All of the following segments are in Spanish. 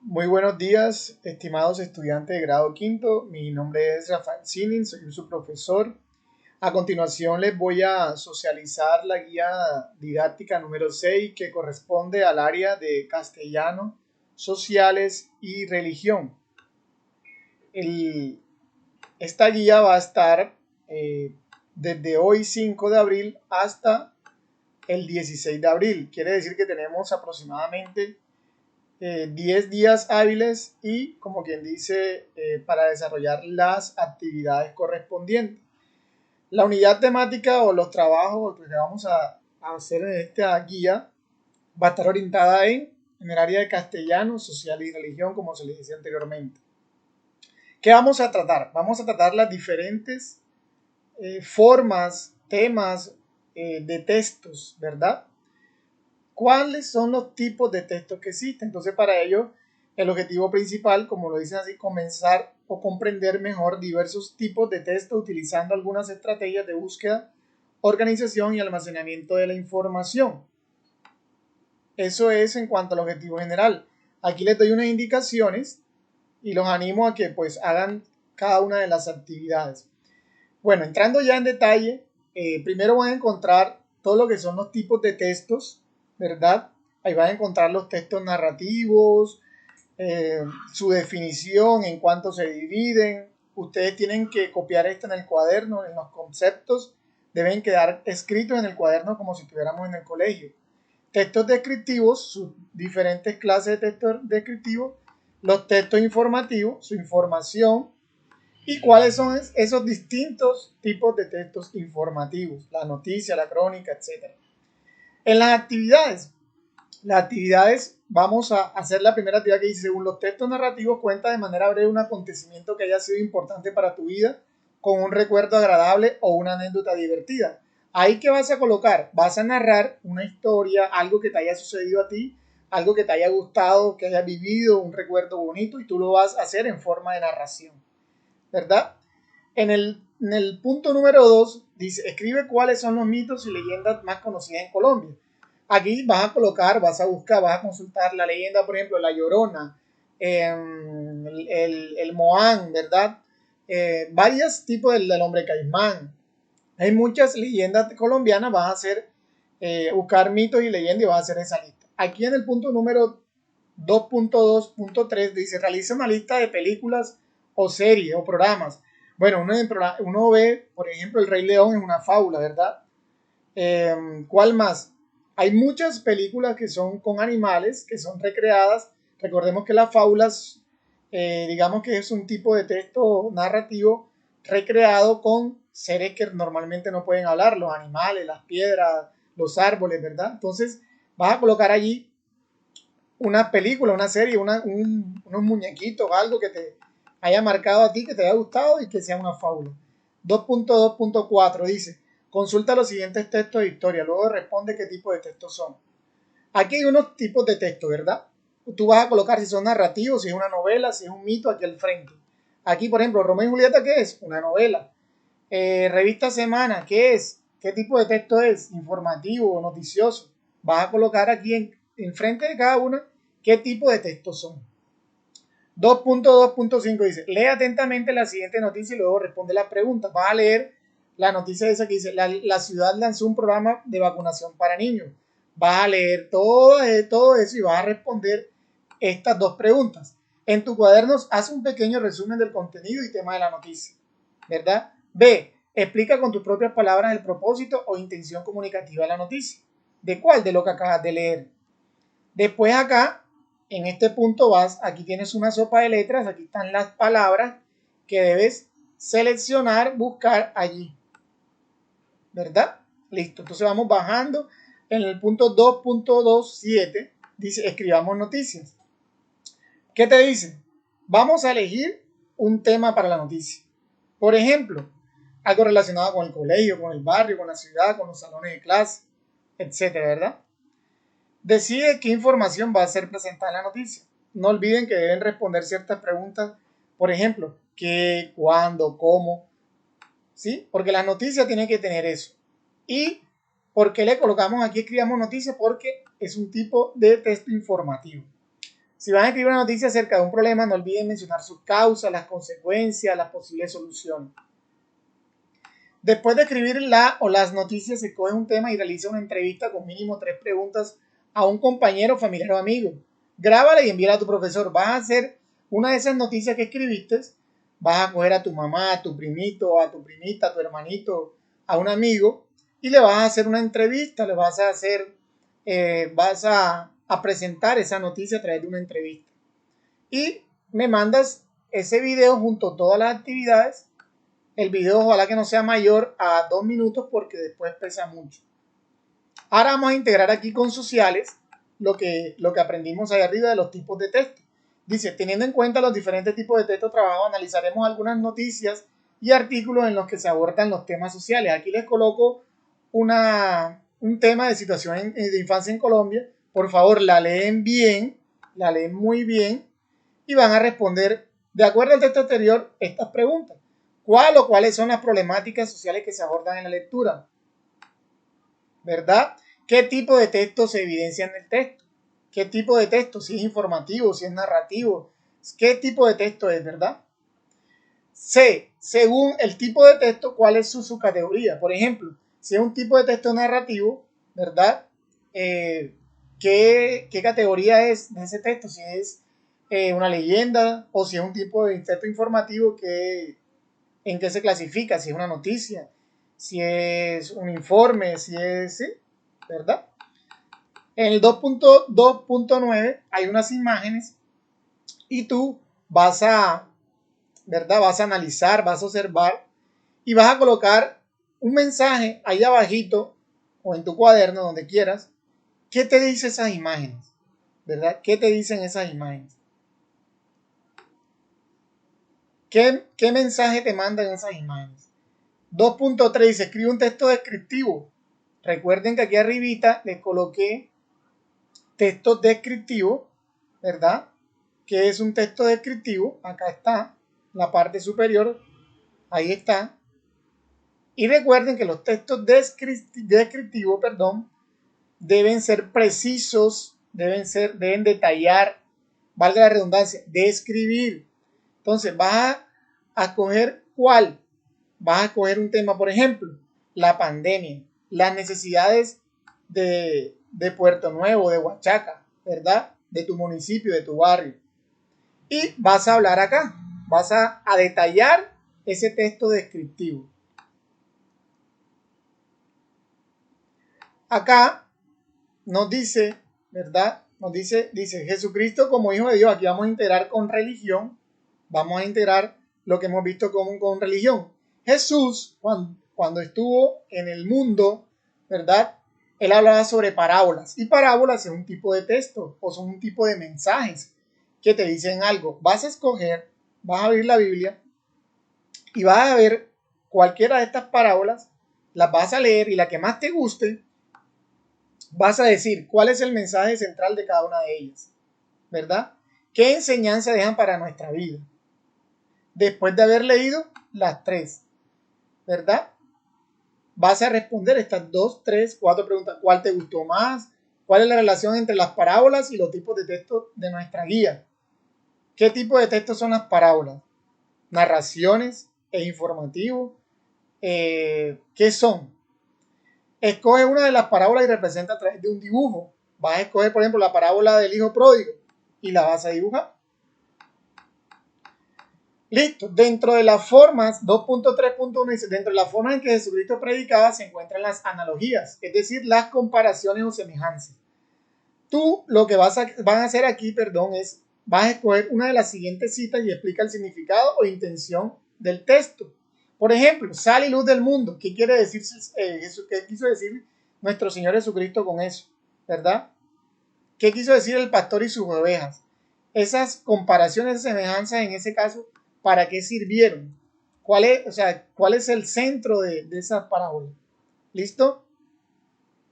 Muy buenos días, estimados estudiantes de grado quinto. Mi nombre es Rafael Sinin, soy su profesor. A continuación les voy a socializar la guía didáctica número 6 que corresponde al área de castellano, sociales y religión. Esta guía va a estar desde hoy 5 de abril hasta el 16 de abril. Quiere decir que tenemos aproximadamente 10 días hábiles y, como quien dice, para desarrollar las actividades correspondientes. La unidad temática o los trabajos que vamos a hacer en esta guía va a estar orientada en el área de castellano, social y religión, como se les decía anteriormente. ¿Qué vamos a tratar? Vamos a tratar las diferentes formas, temas de textos, ¿verdad? ¿Cuáles son los tipos de textos que existen? Entonces, para ello, el objetivo principal, como lo dicen así, comenzar o comprender mejor diversos tipos de texto utilizando algunas estrategias de búsqueda, organización y almacenamiento de la información. Eso es en cuanto al objetivo general. Aquí les doy unas indicaciones y los animo a que pues hagan cada una de las actividades. Bueno, entrando ya en detalle, primero van a encontrar todo lo que son los tipos de textos, ¿verdad? Ahí van a encontrar los textos narrativos, su definición, en cuánto se dividen. Ustedes tienen que copiar esto en el cuaderno, en los conceptos deben quedar escritos en el cuaderno como si estuviéramos en el colegio. Textos descriptivos, sus diferentes clases de textos descriptivos, los textos informativos, su información, y cuáles son esos distintos tipos de textos informativos, la noticia, la crónica, etc. En las actividades vamos a hacer la primera actividad que dice: según los textos narrativos, cuenta de manera breve un acontecimiento que haya sido importante para tu vida, con un recuerdo agradable o una anécdota divertida. Ahí, ¿qué vas a colocar? Vas a narrar una historia, algo que te haya sucedido a ti, algo que te haya gustado, que hayas vivido, un recuerdo bonito, y tú lo vas a hacer en forma de narración, ¿verdad? En el punto número 2 dice: escribe cuáles son los mitos y leyendas más conocidas en Colombia. Aquí vas a colocar, vas a buscar, vas a consultar la leyenda, por ejemplo, La Llorona, el Moán, ¿verdad? Varios tipos del hombre caimán. Hay muchas leyendas colombianas, vas a hacer, buscar mitos y leyendas y vas a hacer esa lista. Aquí en el punto número 2.2.3 dice: realiza una lista de películas o series o programas. Bueno, uno ve, por ejemplo, El Rey León es una fábula, ¿verdad? ¿Cuál más? Hay muchas películas que son con animales, que son recreadas. Recordemos que las fábulas, digamos que es un tipo de texto narrativo recreado con seres que normalmente no pueden hablar, los animales, las piedras, los árboles, ¿verdad? Entonces vas a colocar allí una película, una serie, unos muñequitos, algo que te haya marcado a ti, que te haya gustado y que sea una fábula. 2.2.4 dice: consulta los siguientes textos de historia, luego responde qué tipo de textos son. Aquí hay unos tipos de texto, ¿verdad? Tú vas a colocar si son narrativos, si es una novela, si es un mito aquí al frente. Aquí, por ejemplo, Romeo y Julieta, ¿qué es? Una novela. Revista Semana, ¿qué es? ¿Qué tipo de texto es? Informativo o noticioso. Vas a colocar aquí en frente de cada una qué tipo de textos son. 2.2.5 dice: lee atentamente la siguiente noticia y luego responde las preguntas. Vas a leer la noticia esa que dice: la ciudad lanzó un programa de vacunación para niños. Vas a leer todo eso y vas a responder estas dos preguntas. En tu cuadernos haz un pequeño resumen del contenido y tema de la noticia, ¿verdad? B. Explica con tus propias palabras el propósito o intención comunicativa de la noticia. ¿De cuál? De lo que acabas de leer. Después acá, en este punto aquí tienes una sopa de letras, aquí están las palabras que debes seleccionar, buscar allí, ¿verdad? Listo, entonces vamos bajando. En el punto 2.27 dice: escribamos noticias. ¿Qué te dice? Vamos a elegir un tema para la noticia. Por ejemplo, algo relacionado con el colegio, con el barrio, con la ciudad, con los salones de clase, etcétera, ¿verdad? Decide qué información va a ser presentada en la noticia. No olviden que deben responder ciertas preguntas, por ejemplo, qué, cuándo, cómo, ¿sí? Porque la noticia tiene que tener eso. ¿Y por qué le colocamos aquí escribamos noticias? Porque es un tipo de texto informativo. Si van a escribir una noticia acerca de un problema, no olviden mencionar sus causas, las consecuencias, las posibles soluciones. Después de escribir la o las noticias, se escoge un tema y realiza una entrevista con mínimo 3 preguntas a un compañero, familiar o amigo. Grábala y envíala a tu profesor. Vas a hacer una de esas noticias que escribiste, vas a coger a tu mamá, a tu primito, a tu primita, a tu hermanito, a un amigo y le vas a hacer una entrevista, le vas a hacer, vas a presentar esa noticia a través de una entrevista. Y me mandas ese video junto a todas las actividades. El video ojalá que no sea mayor a 2 minutos porque después pesa mucho. Ahora vamos a integrar aquí con sociales lo que aprendimos ahí arriba de los tipos de texto. Dice, teniendo en cuenta los diferentes tipos de texto trabajados, analizaremos algunas noticias y artículos en los que se abordan los temas sociales. Aquí les coloco un tema de situación de infancia en Colombia. Por favor, la leen bien, la leen muy bien y van a responder, de acuerdo al texto anterior, estas preguntas. ¿Cuál o cuáles son las problemáticas sociales que se abordan en la lectura? ¿Verdad? ¿Qué tipo de texto se evidencia en el texto? ¿Qué tipo de texto? Si es informativo, si es narrativo. ¿Qué tipo de texto es, verdad? C. Según el tipo de texto, ¿cuál es su categoría? Por ejemplo, si es un tipo de texto narrativo, ¿verdad? ¿Qué categoría es de ese texto? Si es una leyenda o si es un tipo de texto informativo, ¿en qué se clasifica? Si es una noticia, si es un informe, si es, ¿sí? ¿Verdad? En el 2.2.9 hay unas imágenes y tú ¿verdad? Vas a analizar, vas a observar y vas a colocar un mensaje ahí abajito o en tu cuaderno, donde quieras. ¿Qué te dice esas imágenes? ¿Verdad? ¿Qué te dicen esas imágenes? ¿Qué mensaje te mandan esas imágenes? 2.3 dice, escribe un texto descriptivo. Recuerden que aquí arribita les coloqué texto descriptivo, ¿verdad? ¿Qué es un texto descriptivo? Acá está, la parte superior, ahí está. Y recuerden que los textos descriptivos, deben ser precisos, deben detallar, valga la redundancia, describir. Entonces, vas a escoger cuál. Vas a escoger un tema, por ejemplo, la pandemia, las necesidades de Puerto Nuevo, de Huachaca, ¿verdad? De tu municipio, de tu barrio. Y vas a hablar acá, vas a detallar ese texto descriptivo. Acá nos dice, ¿verdad? Dice Jesucristo como hijo de Dios. Aquí vamos a integrar con religión, vamos a integrar lo que hemos visto con religión. Jesús, cuando estuvo en el mundo, ¿verdad? Él hablaba sobre parábolas. Y parábolas es un tipo de texto o son un tipo de mensajes que te dicen algo. Vas a escoger, vas a abrir la Biblia y vas a ver cualquiera de estas parábolas, las vas a leer y la que más te guste, vas a decir cuál es el mensaje central de cada una de ellas, ¿verdad? ¿Qué enseñanza dejan para nuestra vida? Después de haber leído las tres, ¿verdad? Vas a responder estas 2, 3, 4 preguntas. ¿Cuál te gustó más? ¿Cuál es la relación entre las parábolas y los tipos de texto de nuestra guía? ¿Qué tipo de texto son las parábolas? ¿Narraciones? ¿Es informativo? ¿Qué son? Escoge una de las parábolas y representa a través de un dibujo. Vas a escoger, por ejemplo, la parábola del hijo pródigo y la vas a dibujar. Listo. Dentro de las formas, 2.3.1 dice, dentro de las formas en que Jesucristo predicaba se encuentran las analogías, es decir, las comparaciones o semejanzas. Tú lo que van a hacer aquí, es, vas a escoger una de las siguientes citas y explica el significado o intención del texto. Por ejemplo, sal y luz del mundo. ¿Qué quiere decir qué quiso decir nuestro Señor Jesucristo con eso? ¿Verdad? ¿Qué quiso decir el pastor y sus ovejas? Esas comparaciones, semejanzas en ese caso, ¿para qué sirvieron? ¿Cuál es el centro de esa parábola? ¿Listo?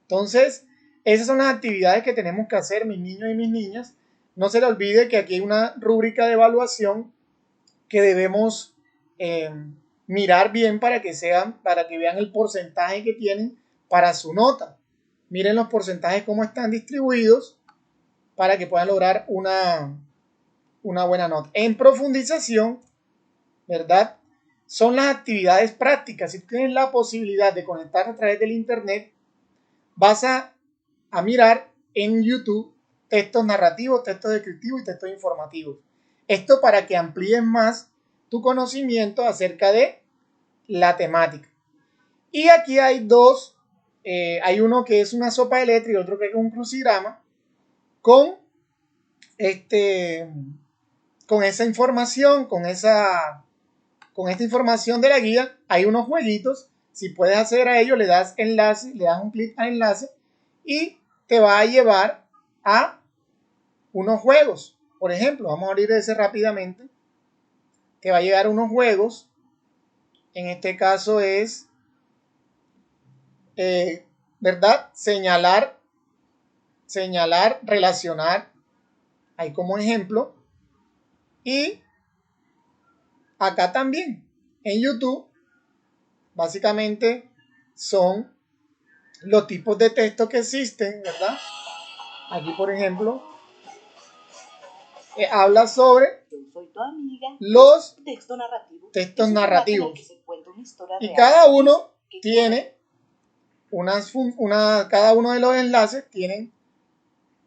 Entonces, esas son las actividades que tenemos que hacer, mis niños y mis niñas. No se le olvide que aquí hay una rúbrica de evaluación que debemos mirar bien para que vean el porcentaje que tienen para su nota. Miren los porcentajes cómo están distribuidos para que puedan lograr una una buena nota. En profundización, ¿verdad? Son las actividades prácticas. Si tienes la posibilidad de conectar a través del internet, vas a mirar en YouTube textos narrativos, textos descriptivos y textos informativos. Esto para que amplíes más tu conocimiento acerca de la temática. Y aquí hay dos, hay uno que es una sopa de letra y otro que es un crucigrama con esa información, con esta información de la guía. Hay unos jueguitos. Si puedes acceder a ellos, le das enlace, le das un clic a enlace y te va a llevar a unos juegos. Por ejemplo, vamos a abrir ese rápidamente. Te va a llegar unos juegos. En este caso es, ¿verdad? Señalar, relacionar. Ahí como ejemplo. Y acá también, en YouTube, básicamente son los tipos de texto que existen, ¿verdad? Aquí, por ejemplo, habla sobre los textos narrativos. Y cada uno tiene cada uno de los enlaces tienen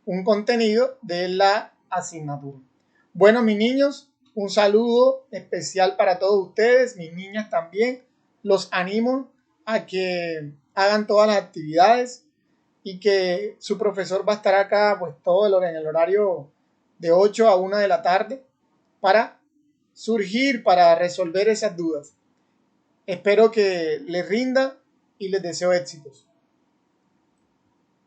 un contenido de la asignatura. Bueno, mis niños, un saludo especial para todos ustedes, mis niñas también. Los animo a que hagan todas las actividades y que su profesor va a estar acá pues todo en el horario de 8 a 1 de la tarde para para resolver esas dudas. Espero que les rinda y les deseo éxitos.